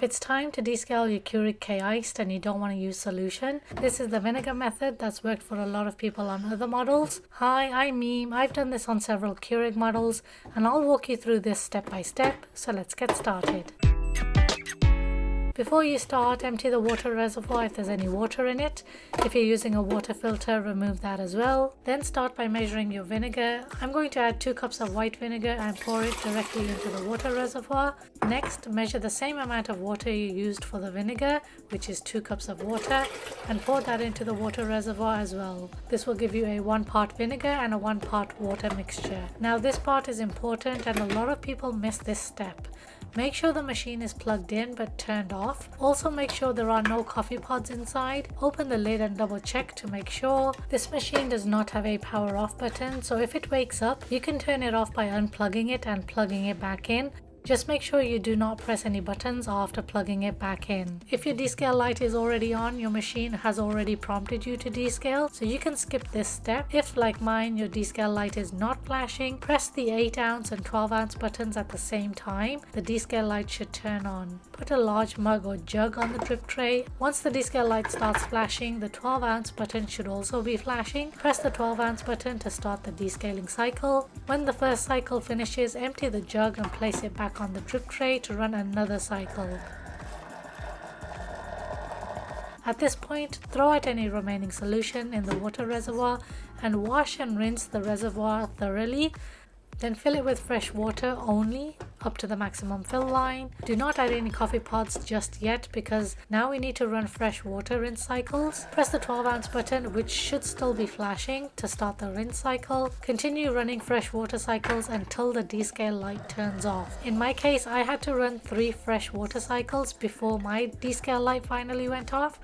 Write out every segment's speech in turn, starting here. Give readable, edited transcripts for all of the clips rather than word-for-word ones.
If it's time to descale your Keurig K-Iced and you don't want to use solution, this is the vinegar method that's worked for a lot of people on other models. Hi, I'm Meme. I've done this on several Keurig models and I'll walk you through this step by step, so let's get started. Before you start, empty the water reservoir if there's any water in it. If you're using a water filter, remove that as well. Then start by measuring your vinegar. I'm going to add 2 cups of white vinegar and pour it directly into the water reservoir. Next, measure the same amount of water you used for the vinegar, which is 2 cups of water, and pour that into the water reservoir as well. This will give you a 1 part vinegar and a 1 part water mixture. Now this part is important and a lot of people miss this step. Make sure the machine is plugged in but turned off. Also make sure there are no coffee pods inside. Open the lid and double check to make sure. This machine does not have a power off button, so if it wakes up, you can turn it off by unplugging it and plugging it back in. Just make sure you do not press any buttons after plugging it back in. If your descale light is already on, your machine has already prompted you to descale, so you can skip this step. If, like mine, your descale light is not flashing, press the 8 ounce and 12 ounce buttons at the same time. The descale light should turn on. Put a large mug or jug on the drip tray. Once the descale light starts flashing, the 12 ounce button should also be flashing. Press the 12 ounce button to start the descaling cycle. When the first cycle finishes, empty the jug and place it back on the drip tray to run another cycle. At this point, throw out any remaining solution in the water reservoir and wash and rinse the reservoir thoroughly. Then fill it with fresh water only up to the maximum fill line. Do not add any coffee pods just yet because now we need to run fresh water rinse cycles. Press the 12 ounce button, which should still be flashing, to start the rinse cycle. Continue running fresh water cycles until the descale light turns off. In my case, I had to run 3 fresh water cycles before my descale light finally went off,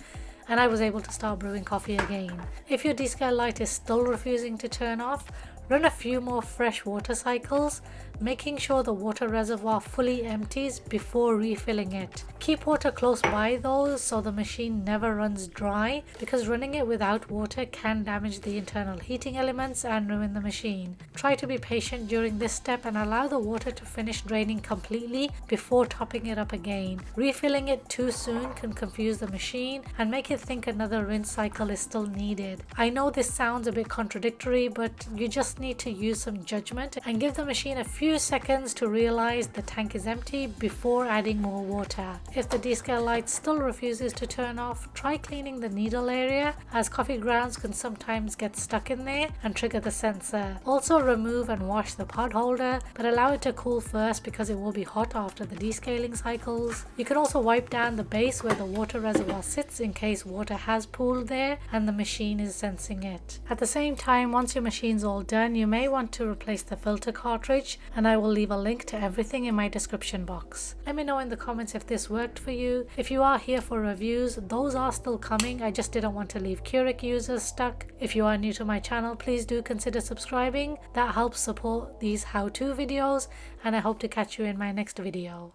and I was able to start brewing coffee again. If your descale light is still refusing to turn off, run a few more fresh water cycles, making sure the water reservoir fully empties before refilling it. Keep water close by though, so the machine never runs dry, because running it without water can damage the internal heating elements and ruin the machine. Try to be patient during this step and allow the water to finish draining completely before topping it up again. Refilling it too soon can confuse the machine and make it think another rinse cycle is still needed. I know this sounds a bit contradictory, but you just need to use some judgment and give the machine a few seconds to realize the tank is empty before adding more water. If the descale light still refuses to turn off, try cleaning the needle area, as coffee grounds can sometimes get stuck in there and trigger the sensor. Also remove and wash the pod holder, but allow it to cool first because it will be hot after the descaling cycles. You can also wipe down the base where the water reservoir sits in case water has pooled there and the machine is sensing it. At the same time, once your machine's all done, you may want to replace the filter cartridge, and I will leave a link to everything in my description box. Let me know in the comments if this worked for you. If you are here for reviews, those are still coming. I just didn't want to leave Keurig users stuck. If you are new to my channel, please do consider subscribing. That helps support these how-to videos, and I hope to catch you in my next video.